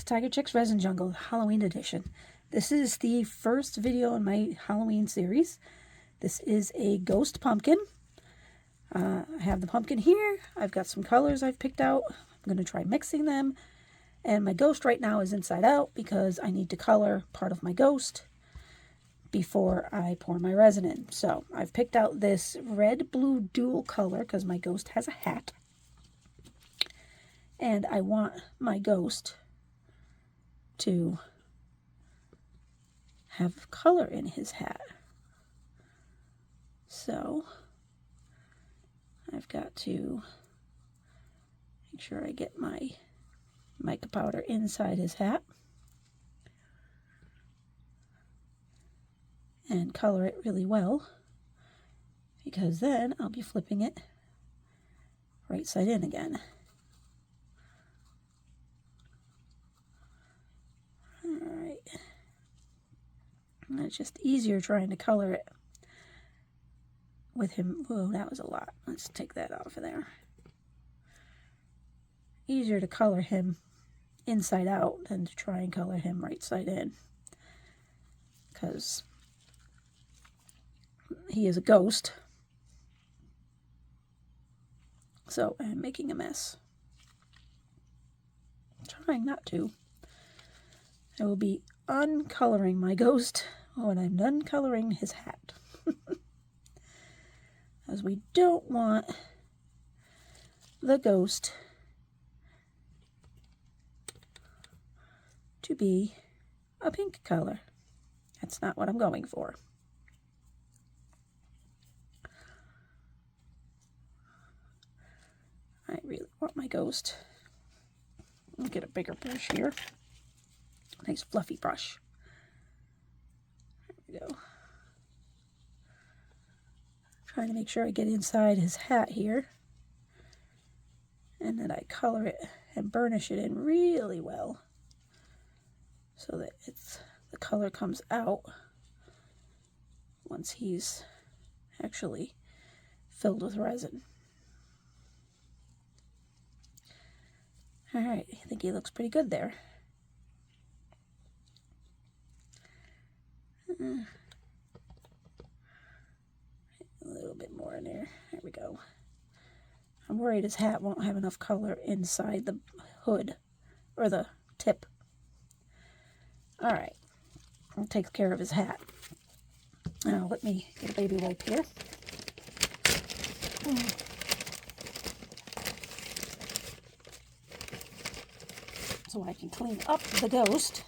Tigerchicksresinjungle Halloween edition. This is the first video in my Halloween series. This is a ghost pumpkin. I have the pumpkin here. I've got some colors I've picked out. I'm going to try mixing them. And my ghost right now is inside out because I need to color part of my ghost before I pour my resin in. So I've picked out this red-blue dual color because my ghost has a hat. And I want my ghost to have color in his hat. So I've got to make sure I get my mica powder inside his hat and color it really well, because then I'll be flipping it right side in again. Alright, and it's just easier trying to color it with him. Whoa, that was a lot. Let's take that off of there. Easier to color him inside out than to try and color him right side in, because he is a ghost. So I'm making a mess. I'm trying not to. I will be uncoloring my ghost when I'm done coloring his hat. As we don't want the ghost to be a pink color. That's not what I'm going for. I really want my ghost. I'll get a bigger brush here. Nice fluffy brush. There we go. Trying to make sure I get inside his hat here, and then I color it and burnish it in really well so that the color comes out once he's actually filled with resin. Alright, I think he looks pretty good there. A little bit more in there. There we go. I'm worried his hat won't have enough color inside the hood or the tip. Alright, that takes care of his hat. Now let me get a baby wipe here. So I can clean up the ghost.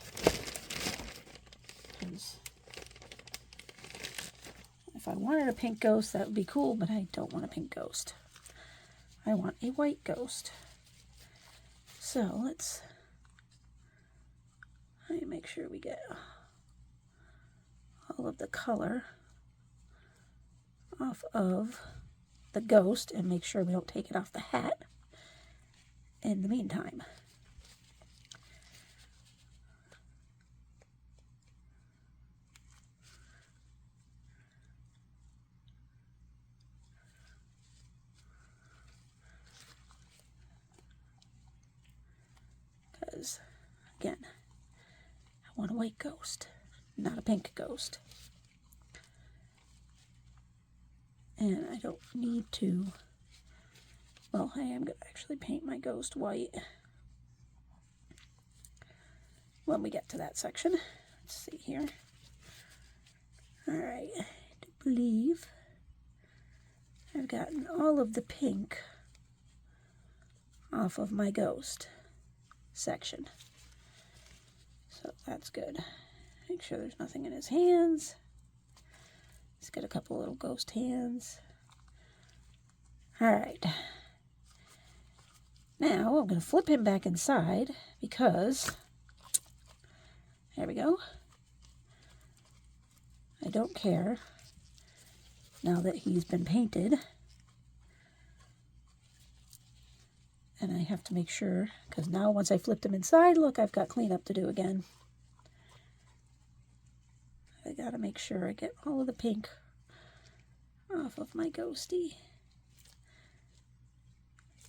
If I wanted a pink ghost, that would be cool, but I don't want a pink ghost. I want a white ghost. So let's make sure we get all of the color off of the ghost and make sure we don't take it off the hat in the meantime. Because, again, I want a white ghost, not a pink ghost. And I don't need to, well, I am going to actually paint my ghost white when we get to that section. Let's see here. Alright, I believe I've gotten all of the pink off of my ghost section. So that's good. Make sure there's nothing in his hands. He's got a couple little ghost hands. Alright. Now I'm going to flip him back inside because, there we go. I don't care now that he's been painted. And I have to make sure, because now once I flipped him inside, look, I've got cleanup to do again. I gotta make sure I get all of the pink off of my ghosty.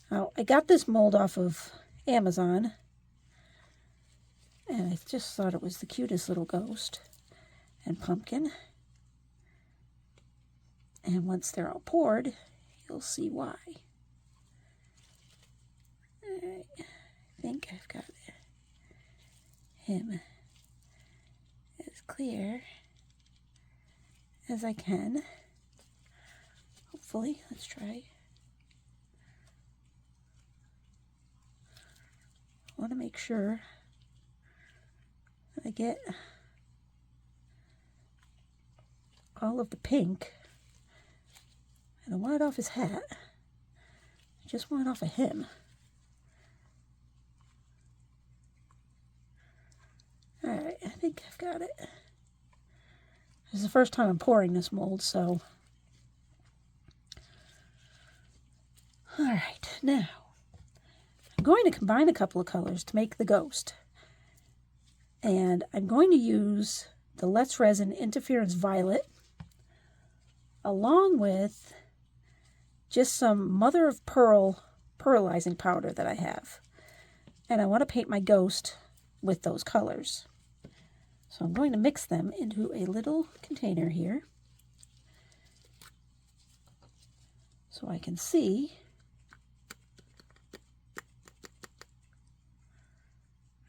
Now, I got this mold off of Amazon. And I just thought it was the cutest little ghost and pumpkin. And once they're all poured, you'll see why. Alright, I think I've got him as clear as I can. Hopefully, let's try. I want to make sure that I get all of the pink. I don't want it off his hat. I just want it off of him. Alright, I think I've got it. This is the first time I'm pouring this mold, so. Alright, now I'm going to combine a couple of colors to make the ghost. And I'm going to use the Let's Resin Interference Violet along with just some mother of pearl pearlizing powder that I have. And I want to paint my ghost with those colors. So I'm going to mix them into a little container here so I can see.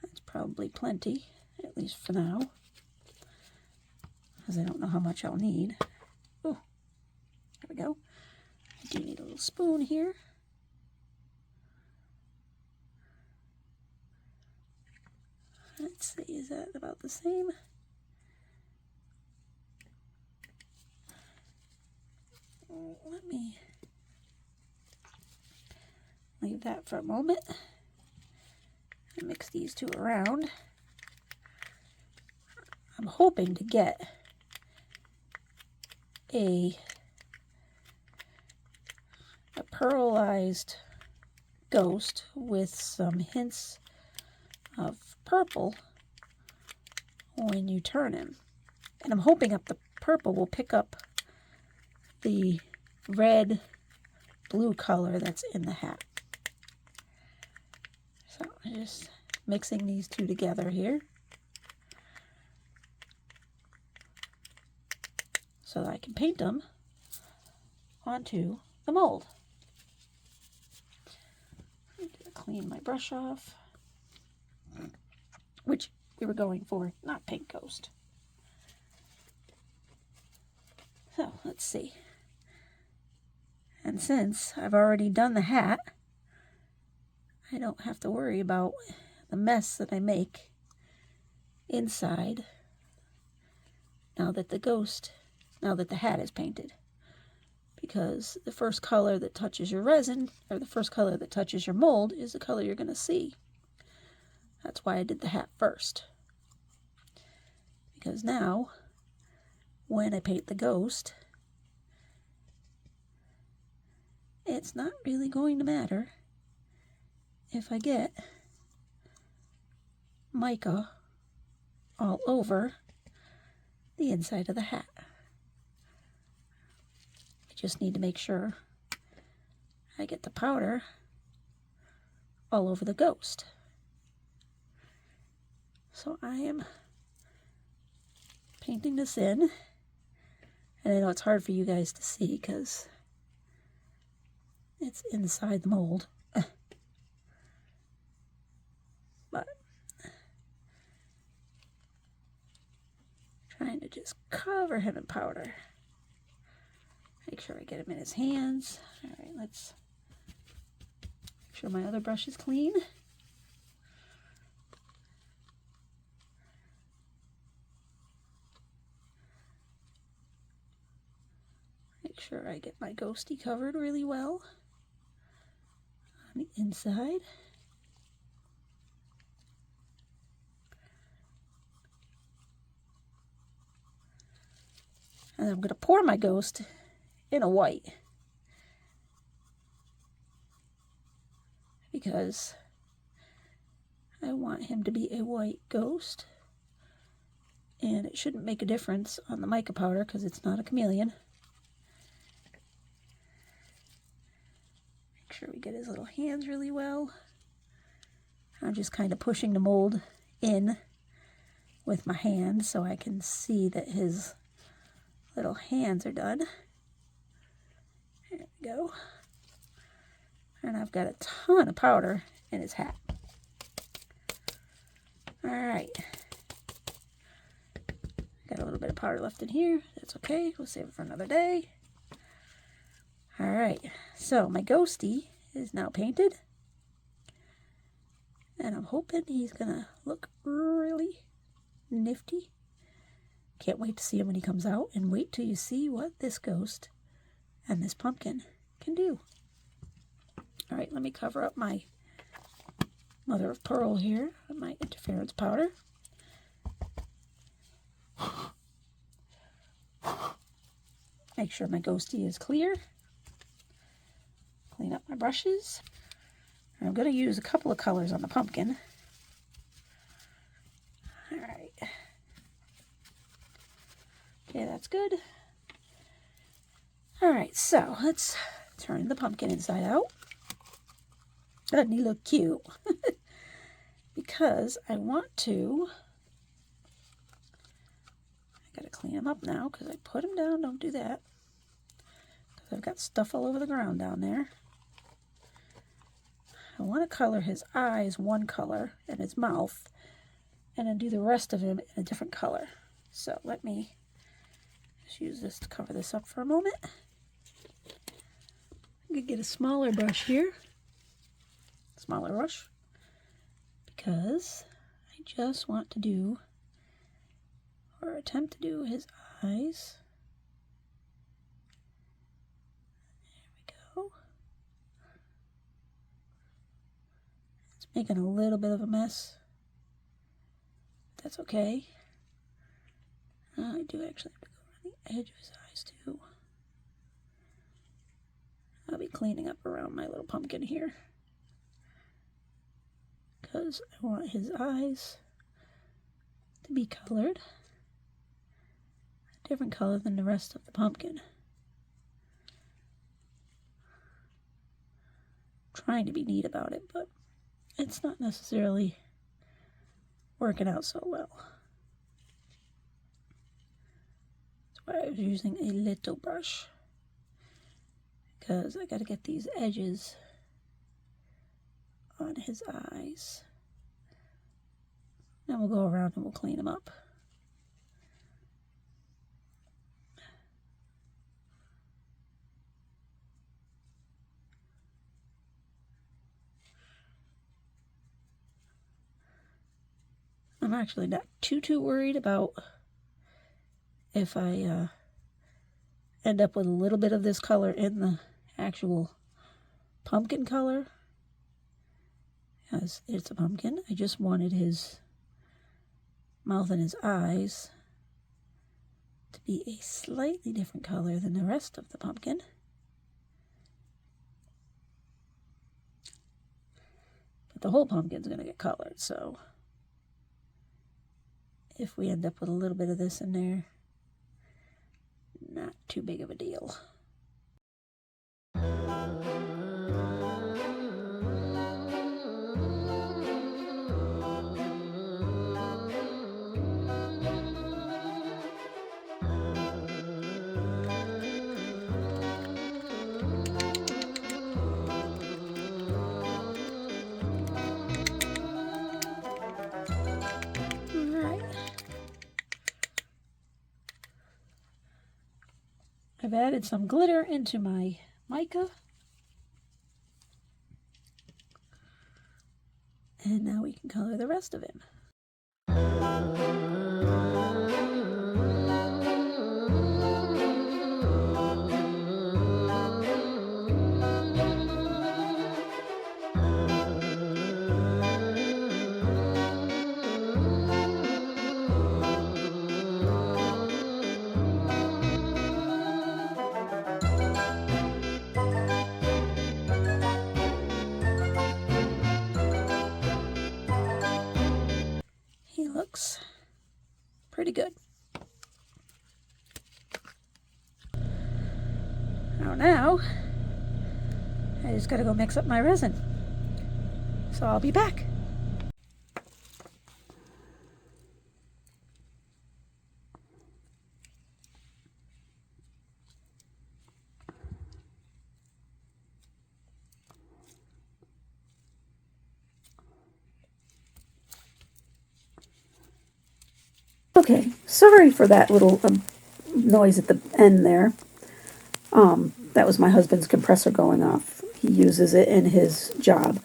That's probably plenty, at least for now, because I don't know how much I'll need. Oh, there we go. I do need a little spoon here. Let's see, is that about the same? Let me leave that for a moment and mix these two around. I'm hoping to get a pearlized ghost with some hints of purple when you turn him. And I'm hoping up the purple will pick up the red blue color that's in the hat. So I'm just mixing these two together here so that I can paint them onto the mold. I'm going to clean my brush off, which we were going for, not pink ghost. So let's see. And since I've already done the hat, I don't have to worry about the mess that I make inside now that the hat is painted. Because the first color that touches your resin, or the first color that touches your mold, is the color you're going to see. That's why I did the hat first. Because now, when I paint the ghost, it's not really going to matter if I get mica all over the inside of the hat. I just need to make sure I get the powder all over the ghost. So I am painting this in, and I know it's hard for you guys to see because it's inside the mold. But trying to just cover him in powder. Make sure I get him in his hands. Alright, let's make sure my other brush is clean. Make sure I get my ghosty covered really well on the inside. And I'm going to pour my ghost in a white, because I want him to be a white ghost, and it shouldn't make a difference on the mica powder because it's not a chameleon. Make sure we get his little hands really well. I'm just kind of pushing the mold in with my hand so I can see that his little hands are done. There we go. And I've got a ton of powder in his hat. Alright. Got a little bit of powder left in here. That's okay. We'll save it for another day. Alright. So my ghosty is now painted. And I'm hoping he's going to look really nifty. Can't wait to see him when he comes out. And wait till you see what this ghost and this pumpkin can do. Alright, let me cover up my mother of pearl here with my interference powder. Make sure my ghosty is clear. Clean up my brushes. And I'm going to use a couple of colors on the pumpkin. Alright. Okay, that's good. Alright, so let's turn the pumpkin inside out. Doesn't he look cute? Because I want to... I gotta clean him up now because I put him down. Don't do that. Because I've got stuff all over the ground down there. I want to color his eyes one color and his mouth. And then do the rest of him in a different color. So let me just use this to cover this up for a moment. I'm going to get a smaller brush here. Smaller brush. Because I just want to do, or attempt to do, his eyes. There we go. It's making a little bit of a mess. That's okay. I do actually have to go around the edge of his eyes too. I'll be cleaning up around my little pumpkin here. Because I want his eyes to be colored a different color than the rest of the pumpkin. I'm trying to be neat about it, but it's not necessarily working out so well. That's why I was using a little brush. Because I got to get these edges on his eyes. Then we'll go around and we'll clean them up. I'm actually not too worried about if I end up with a little bit of this color in the actual pumpkin color. As it's a pumpkin, I just wanted his mouth and his eyes to be a slightly different color than the rest of the pumpkin. But the whole pumpkin's going to get colored, so if we end up with a little bit of this in there, not too big of a deal. I've added some glitter into my mica. And now we can color the rest of him. Looks pretty good. Now I just gotta go mix up my resin. So I'll be back. Okay, sorry for that little noise at the end there. That was my husband's compressor going off. He uses it in his job,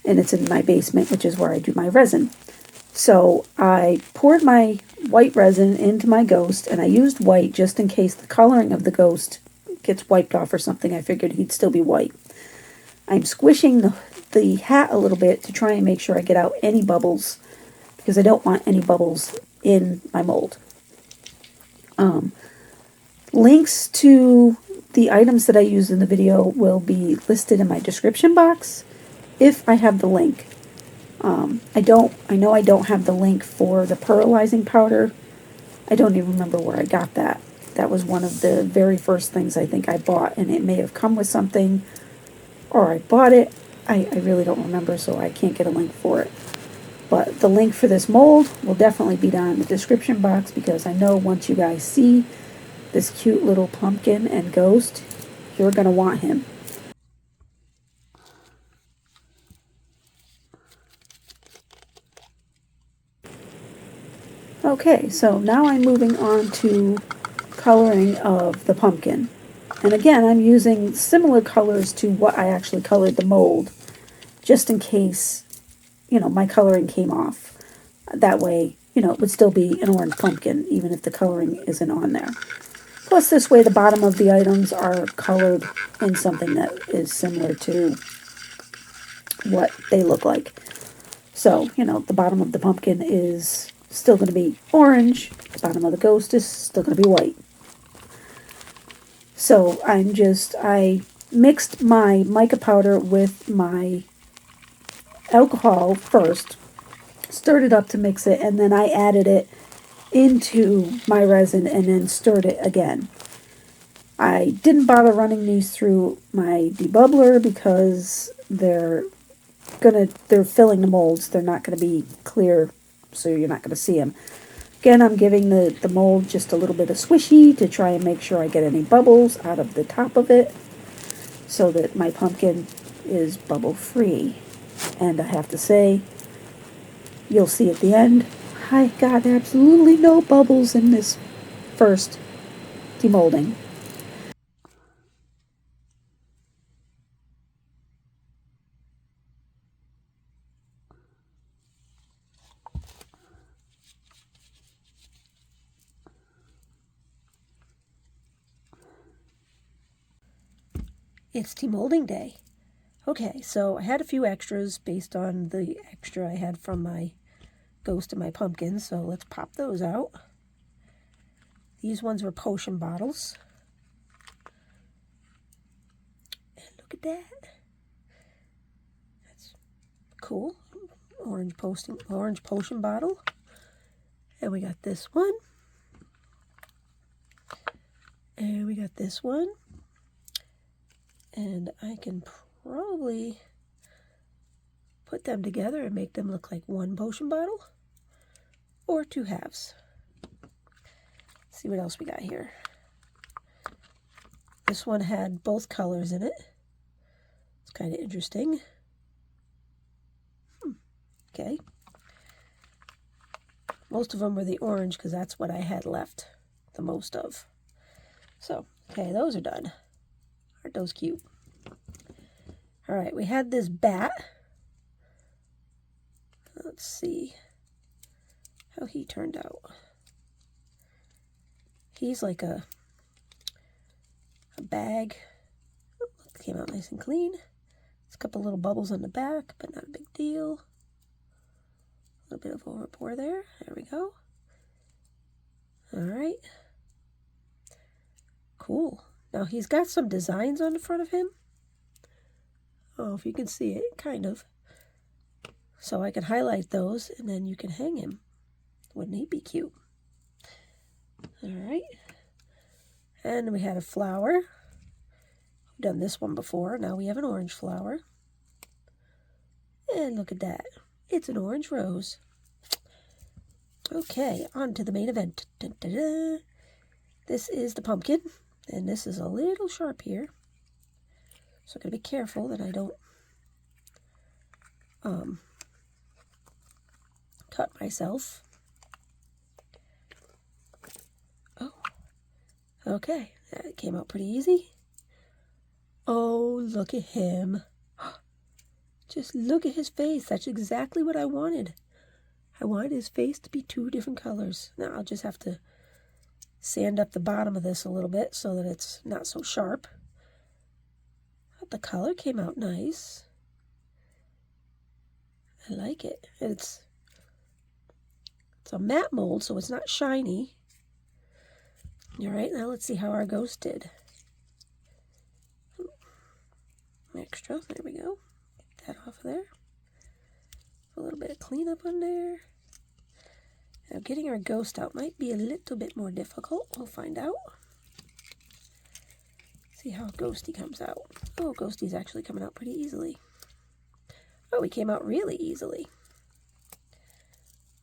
and it's in my basement, which is where I do my resin. So I poured my white resin into my ghost, and I used white just in case the coloring of the ghost gets wiped off or something. I figured he'd still be white. I'm squishing the hat a little bit to try and make sure I get out any bubbles, because I don't want any bubbles in my mold. Links to the items that I use in the video will be listed in my description box if I have the link. I know I don't have the link for the pearlizing powder. I don't even remember where I got that. That was one of the very first things I think I bought, and it may have come with something, or I bought it. I really don't remember, so I can't get a link for it. But the link for this mold will definitely be down in the description box, because I know once you guys see this cute little pumpkin and ghost, you're going to want him. Okay, so now I'm moving on to coloring of the pumpkin. And again, I'm using similar colors to what I actually colored the mold, just in case, my coloring came off. That way, it would still be an orange pumpkin, even if the coloring isn't on there. Plus, this way the bottom of the items are colored in something that is similar to what they look like. So, the bottom of the pumpkin is still going to be orange. The bottom of the ghost is still going to be white. So I mixed my mica powder with my alcohol first, stirred it up to mix it, and then I added it into my resin and then stirred it again. I didn't bother running these through my debubbler because they're filling the molds. They're not going to be clear, so you're not going to see them. Again, I'm giving the mold just a little bit of swishy to try and make sure I get any bubbles out of the top of it, so that my pumpkin is bubble free. And I have to say, you'll see at the end, I got absolutely no bubbles in this first demolding. It's demolding day. Okay, so I had a few extras based on the extra I had from my ghost and my pumpkin, so let's pop those out. These ones were potion bottles. And look at that. That's cool. Orange potion bottle. And we got this one. And we got this one. And I can probably put them together and make them look like one potion bottle or two halves. Let's see what else we got here. This one had both colors in it. It's kind of interesting. Okay. Most of them were the orange because that's what I had left the most of. So, okay, those are done. Aren't those cute? All right, we had this bat. Let's see how he turned out. He's like a bag. Oh, came out nice and clean. There's a couple little bubbles on the back, but not a big deal. A little bit of overpour there. There we go. All right. Cool. Now he's got some designs on the front of him. Oh, if you can see it, kind of. So I can highlight those and then you can hang him. Wouldn't he be cute? All right. And we had a flower. We've done this one before. Now we have an orange flower. And look at that. It's an orange rose. Okay, on to the main event. Dun, dun, dun. This is the pumpkin. And this is a little sharp here. So I'm going to be careful that I don't cut myself. Okay, that came out pretty easy. Oh, look at him. Just look at his face. That's exactly what I wanted. I wanted his face to be 2 different colors. Now I'll just have to sand up the bottom of this a little bit so that it's not so sharp. But the color came out nice. I like it. It's a matte mold, so it's not shiny. All right, now let's see how our ghost did. Extra, there we go. Get that off of there. A little bit of cleanup on there. Now getting our ghost out might be a little bit more difficult. We'll find out. See how Ghosty comes out. Oh, Ghosty's actually coming out pretty easily. Oh, he came out really easily.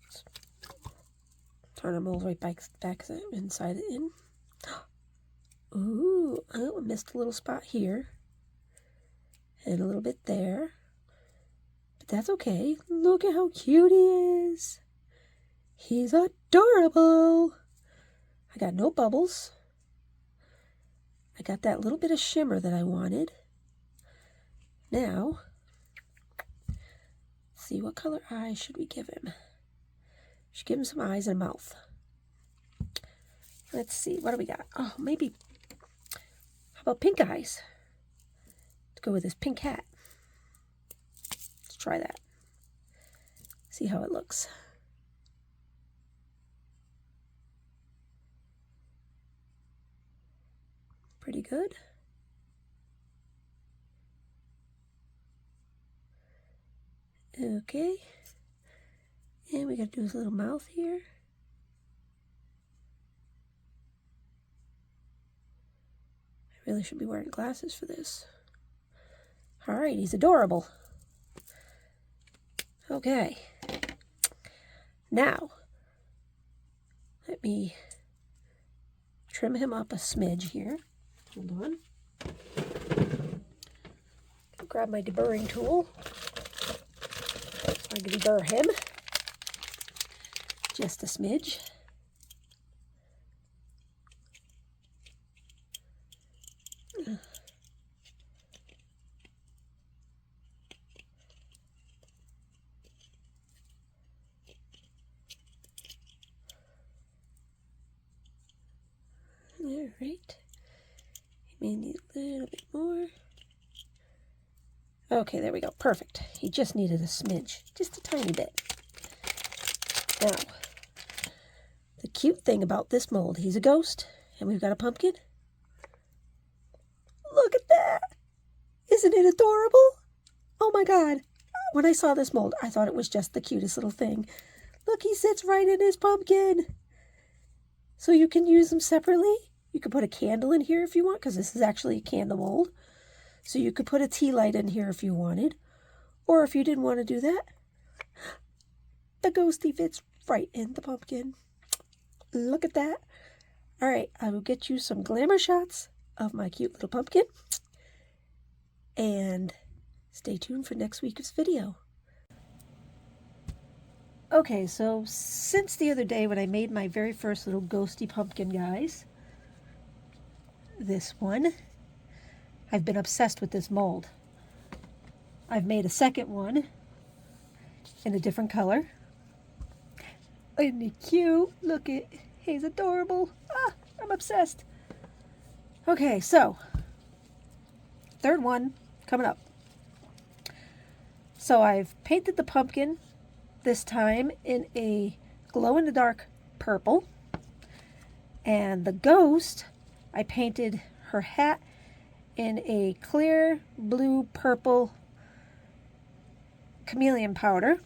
Let's turn our mold right back inside it in. Ooh, oh, I missed a little spot here. And a little bit there. But that's okay. Look at how cute he is. He's adorable. I got no bubbles. I got that little bit of shimmer that I wanted. Now, let's see, what color eyes should we give him? Should give him some eyes and a mouth. Let's see, what do we got? Oh, maybe, how about pink eyes? Let's go with this pink hat. Let's try that. See how it looks. Pretty good. Okay. And we got to do his little mouth here. I really should be wearing glasses for this. All right, he's adorable. Okay. Now, let me trim him up a smidge here. Hold on. Grab my deburring tool so I can deburr him. Just a smidge. All right. May need a little bit more. Okay, there we go. Perfect. He just needed a smidge. Just a tiny bit. Now, the cute thing about this mold, he's a ghost, and we've got a pumpkin. Look at that! Isn't it adorable? Oh my god. When I saw this mold, I thought it was just the cutest little thing. Look, he sits right in his pumpkin. So you can use them separately. You could put a candle in here if you want, because this is actually a candle mold. So you could put a tea light in here if you wanted. Or if you didn't want to do that, the ghosty fits right in the pumpkin. Look at that. All right, I will get you some glamour shots of my cute little pumpkin. And stay tuned for next week's video. Okay, so since the other day when I made my very first little ghosty pumpkin, guys, this one, I've been obsessed with this mold. I've made a second one in a different color. Isn't he cute? Look at, he's adorable. Ah, I'm obsessed. Okay, so third one coming up. So I've painted the pumpkin this time in a glow-in-the-dark purple, and the ghost, I painted her hat in a clear blue purple chameleon powder,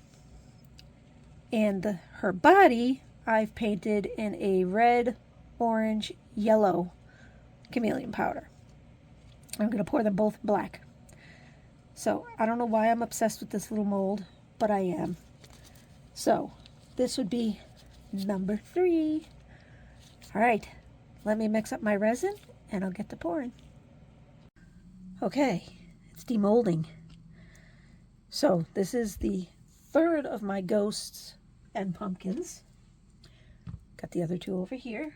and her body I've painted in a red, orange, yellow chameleon powder. I'm going to pour them both black. So I don't know why I'm obsessed with this little mold, but I am. So this would be number 3. All right, let me mix up my resin and I'll get to pouring. Okay, it's demolding. So this is the third of my ghosts and pumpkins. Got the other two over here.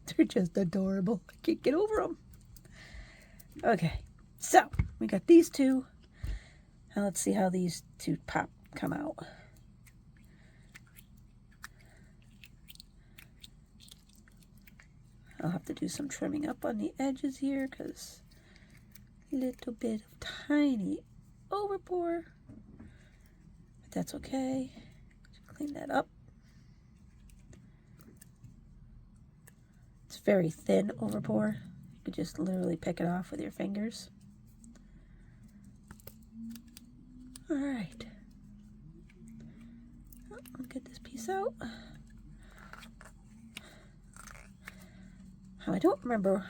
They're just adorable. I can't get over them. Okay, so we got these two. Now let's see how these two come out. I'll have to do some trimming up on the edges here because a little bit of tiny overpour. But that's okay. Just clean that up. It's very thin overpour. You could just literally pick it off with your fingers. All right. I'll get this piece out. Oh, I don't remember.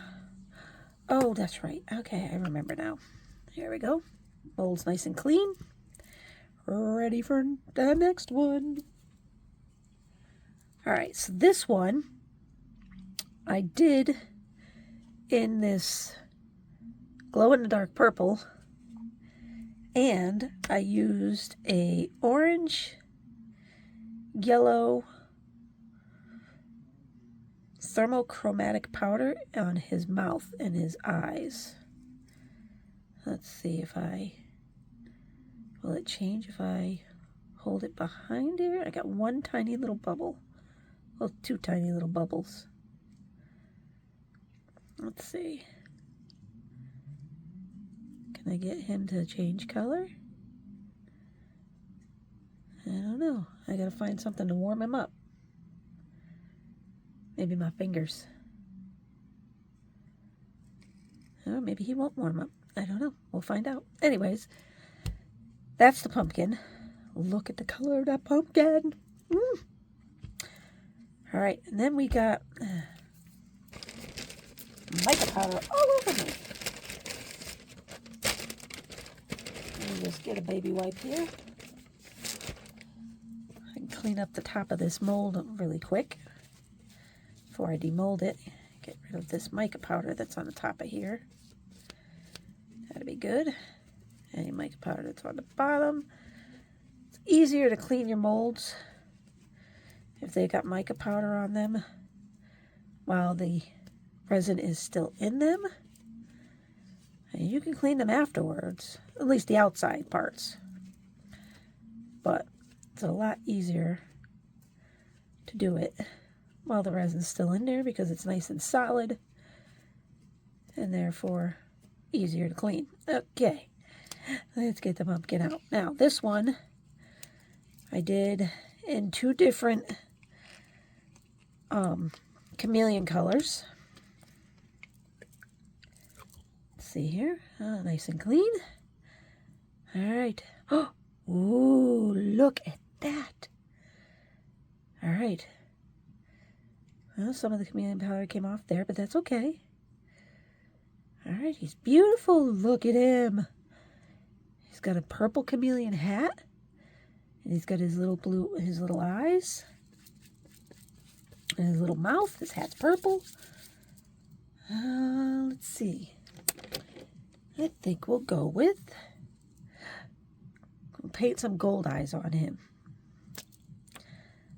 Oh, that's right. Okay, I remember now. Here we go. Mold's nice and clean. Ready for the next one. All right, so this one I did in this glow-in-the-dark purple, and I used a orange, yellow, thermochromatic powder on his mouth and his eyes. Let's see if will it change if I hold it behind here? I got one tiny little bubble. Well, two tiny little bubbles. Let's see. Can I get him to change color? I don't know. I gotta find something to warm him up. Maybe my fingers. Oh, maybe he won't warm up. I don't know. We'll find out. Anyways, that's the pumpkin. Look at the color of that pumpkin. All right, and then we got mica powder all over me. Let me just get a baby wipe here. I can clean up the top of this mold really quick before I demold it. Get rid of this mica powder that's on the top of here. That'd be good. Any mica powder that's on the bottom. It's easier to clean your molds if they got mica powder on them while the resin is still in them. And you can clean them afterwards, at least the outside parts. But it's a lot easier to do it while the resin's still in there because it's nice and solid and therefore easier to clean. Okay, let's get the pumpkin out. Now, this one I did in two different chameleon colors. Let's see here. Oh, nice and clean. All right. Oh, ooh, look at that. All right. Well, some of the chameleon powder came off there, but that's okay. All right, he's beautiful. Look at him. He's got a purple chameleon hat, and he's got his little eyes, and his little mouth. His hat's purple. Let's see. I think we'll go with, we'll paint some gold eyes on him.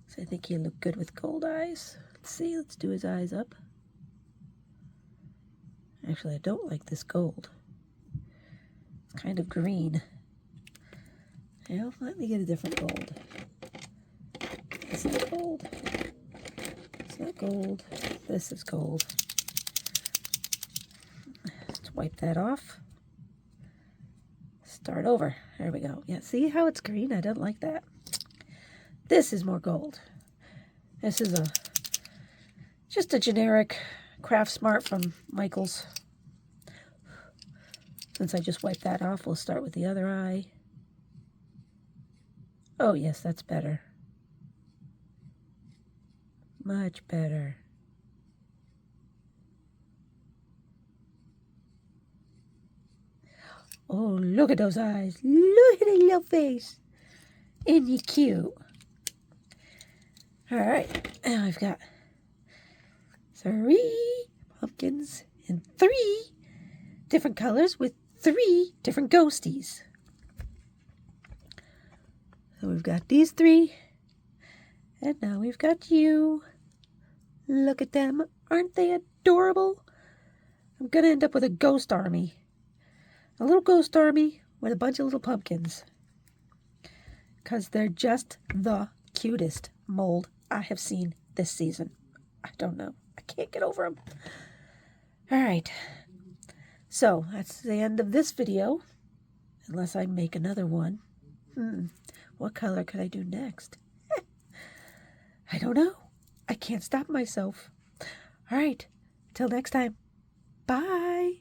So I think he'll look good with gold eyes. Let's see, let's do his eyes up. Actually, I don't like this gold. It's kind of green. Well, let me get a different gold. It's not gold. It's not gold. This is gold. Let's wipe that off. Start over. There we go. Yeah, see how it's green? I don't like that. This is more gold. This is just a generic Craft Smart from Michael's. Since I just wiped that off, we'll start with the other eye. Oh yes, that's better. Much better. Oh, look at those eyes. Look at the little face. Isn't he cute? All right, now I've got 3 pumpkins in 3 different colors with 3 different ghosties. So we've got these 3, and now we've got you. Look at them. Aren't they adorable? I'm going to end up with a ghost army. A little ghost army with a bunch of little pumpkins. Because they're just the cutest mold I have seen this season. I don't know. I can't get over them. All right. So that's the end of this video. Unless I make another one. What color could I do next? I don't know. I can't stop myself. All right. Till next time. Bye.